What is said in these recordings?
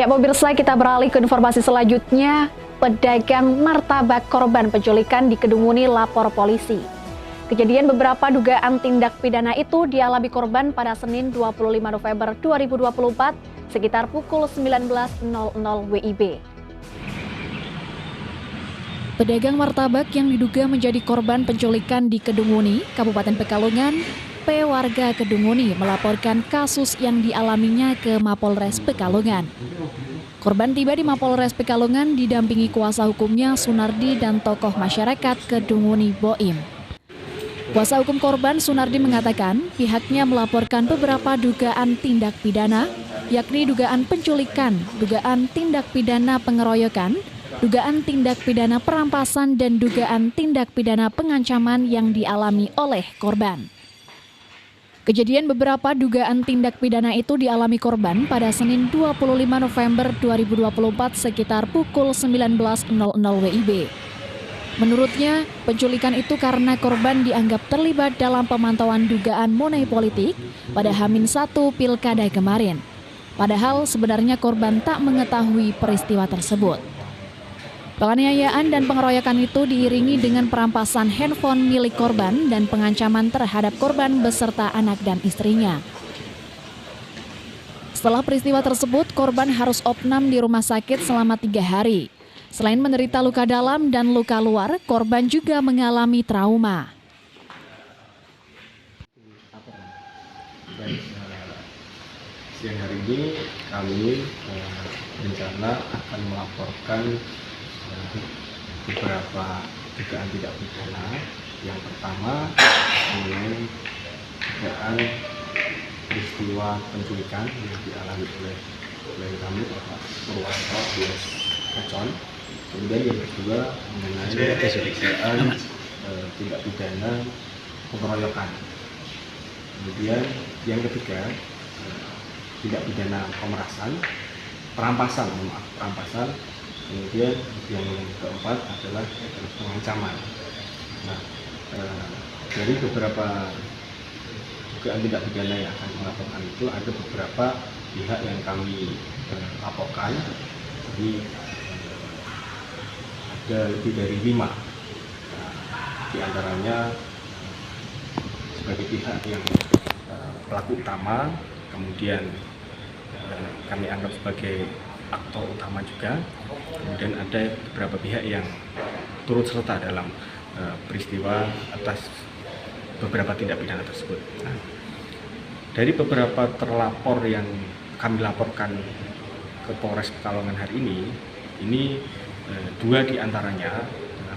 Ya pemirsa, kita beralih ke informasi selanjutnya. Pedagang martabak korban penculikan di Kedung Muni lapor polisi. Kejadian beberapa dugaan tindak pidana itu dialami korban pada Senin 25 November 2024 sekitar pukul 19.00 WIB. Pedagang martabak yang diduga menjadi korban penculikan di Kedung Muni, Kabupaten Pekalongan, warga Kedung Muni melaporkan kasus yang dialaminya ke Mapolres Pekalongan. Korban tiba di Mapolres Pekalongan didampingi kuasa hukumnya Sunardi dan tokoh masyarakat Kedung Muni Boim. Kuasa hukum korban Sunardi mengatakan pihaknya melaporkan beberapa dugaan tindak pidana, yakni dugaan penculikan, dugaan tindak pidana pengeroyokan, dugaan tindak pidana perampasan, dan dugaan tindak pidana pengancaman yang dialami oleh korban. Kejadian beberapa dugaan tindak pidana itu dialami korban pada Senin 25 November 2024 sekitar pukul 19.00 WIB. Menurutnya, penculikan itu karena korban dianggap terlibat dalam pemantauan dugaan money politik pada H-1 Pilkada kemarin. Padahal sebenarnya korban tak mengetahui peristiwa tersebut. Penganiayaan dan pengeroyokan itu diiringi dengan perampasan handphone milik korban dan pengancaman terhadap korban beserta anak dan istrinya. Setelah peristiwa tersebut, korban harus opnam di rumah sakit selama 3 hari. Selain menderita luka dalam dan luka luar, korban juga mengalami trauma. Siang hari ini kami berencana akan melaporkan beberapa dugaan tindak pidana. Yang pertama mengenai dugaan peristiwa penculikan yang dialami oleh kami Bapak Purwanto alias Kacon. Kemudian yang kedua mengenai dugaan tindak pidana pengeroyokan. Kemudian yang ketiga tindak pidana pemerasan, perampasan. Kemudian yang keempat adalah pengancaman. Nah, dari beberapa dugaan tindak pidana yang akan dilaporkan itu ada beberapa pihak yang kami laporkan. Jadi ada lebih dari 5. Nah, di antaranya sebagai pihak yang pelaku utama, kemudian kami anggap sebagai aktor utama juga. Kemudian ada beberapa pihak yang turut serta dalam peristiwa atas beberapa tindak pidana tersebut. Nah, dari beberapa terlapor yang kami laporkan ke Polres Pekalongan hari ini 2 diantaranya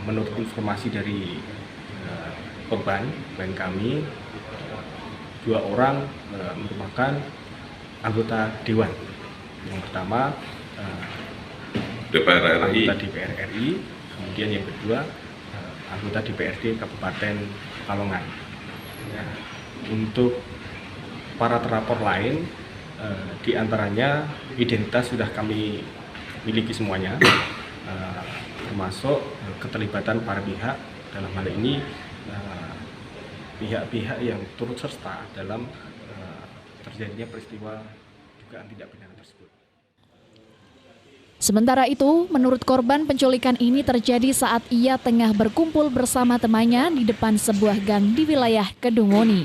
menurut informasi dari korban klien kami, 2 orang merupakan anggota Dewan. Yang pertama anggota DPR RI, kemudian yang kedua anggota DPRD Kabupaten Pekalongan. Ya, untuk para terlapor lain, diantaranya identitas sudah kami miliki semuanya, termasuk keterlibatan para pihak, dalam hal ini pihak-pihak yang turut serta dalam terjadinya peristiwa dugaan tindak pidana tersebut. Sementara itu, menurut korban, penculikan ini terjadi saat ia tengah berkumpul bersama temannya di depan sebuah gang di wilayah Kedung Muni.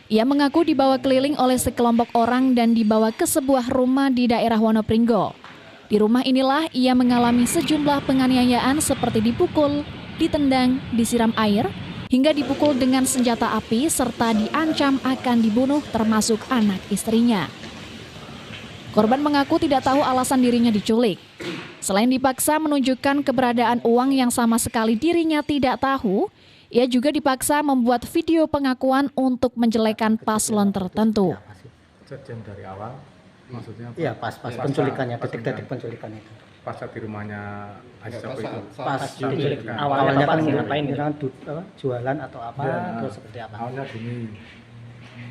Ia mengaku dibawa keliling oleh sekelompok orang dan dibawa ke sebuah rumah di daerah Wonopringgo. Di rumah inilah ia mengalami sejumlah penganiayaan seperti dipukul, ditendang, disiram air, hingga dipukul dengan senjata api serta diancam akan dibunuh termasuk anak istrinya. Korban mengaku tidak tahu alasan dirinya diculik. Selain dipaksa menunjukkan keberadaan uang yang sama sekali dirinya tidak tahu, ia juga dipaksa membuat video pengakuan untuk menjelekan paslon tertentu. Kejadian dari awal, maksudnya apa? Iya, pas penculikannya, detik-detik penculikannya itu. Pas di rumahnya Haji Sapu itu. Pas penculikan. awalnya kan ngapain? Jualan atau apa? Ya, atau seperti apa? Awalnya gini,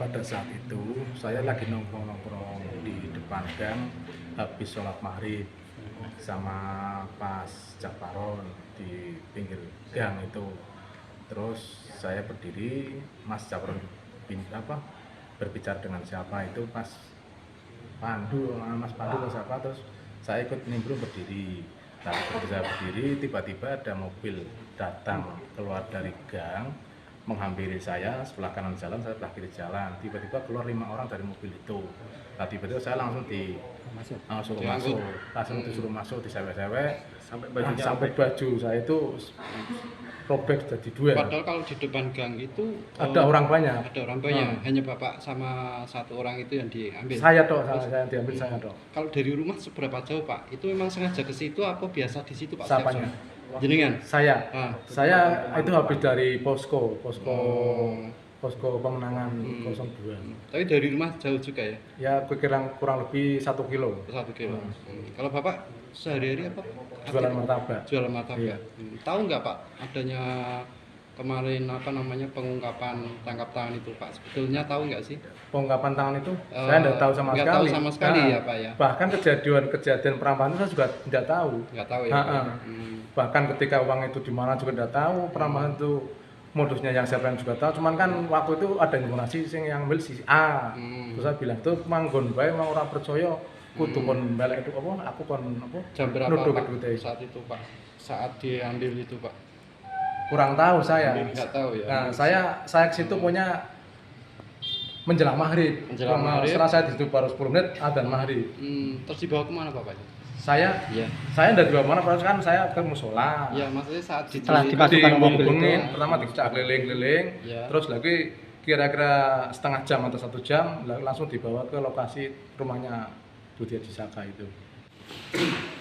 pada saat itu saya lagi nongkrong-nongkrong di depan gang habis sholat maghrib sama Mas Japaron di pinggir gang itu. Terus saya berdiri, Mas Japaron berbicara dengan siapa itu pas Pandu, Mas Pandu atau siapa, terus saya ikut nimbrung berdiri. Nah, ketika saya berdiri, tiba-tiba ada mobil datang keluar dari gang, menghampiri saya sebelah kanan jalan, saya sebelah kiri jalan. Tiba-tiba keluar 5 orang dari mobil itu. Nah, tiba-tiba saya langsung langsung disuruh masuk, disewek-sewek sampai baju saya itu robek jadi 2. Padahal kalau di depan gang itu Ada orang banyak. Ada orang banyak. Hanya Bapak sama 1 orang itu yang diambil. Saya diambil saya dok. Kalau dari rumah seberapa jauh Pak? Itu memang sengaja ke situ apa biasa di situ Pak? Siapanya? Jenengan? Saya Ah. itu habis dari posko pemenangan 02. Tapi dari rumah jauh juga ya? Ya kurang lebih 1 kilo. 1 kilo. Kalau Bapak sehari-hari apa? Jualan martabak. Jualan martabak. Iya. Tahu nggak Pak adanya kemarin pengungkapan tangkap tangan itu Pak? Sebetulnya tahu nggak sih? Pengungkapan tangan itu saya tidak tahu sama nggak sekali. tahu sama sekali ya Pak ya? Bahkan kejadian perampasan itu saya juga tidak tahu. Nggak tahu ya? Pak? Bahkan ketika uang itu di mana juga tidak tahu. Perampasan itu modusnya yang siapa yang juga tahu. Cuman kan waktu itu ada informasi yang ambil si A. Terus saya bilang itu manggon bae mau orang percaya kudu kon balik itu apa? Aku kon apa? Jam berapa nuduh Pak kedute. saat itu Pak? Saat diambil itu Pak? Kurang tahu saya. Nggak tahu ya? Nah, saya ke situ punya menjelang maghrib. Menjelang maghrib. Setelah saya di situ baru 10 menit adzan maghrib. Terus dibawa kemana Bapak? Saya Iya. dari dibawa mana? Kan saya ke musola. Ya maksudnya saat Setelah diculik dimasukkan mobil itu. Dihubungin, pertama dicak keliling-keliling, Ya. terus lagi kira-kira setengah jam atau 1 jam langsung dibawa ke lokasi rumahnya Budi Adisaka itu.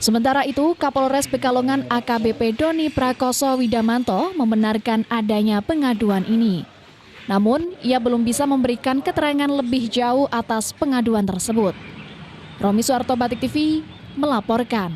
Sementara itu, Kapolres Pekalongan AKBP Doni Prakoso Widamanto membenarkan adanya pengaduan ini. Namun, ia belum bisa memberikan keterangan lebih jauh atas pengaduan tersebut. Romi Suarto, Batik TV, melaporkan.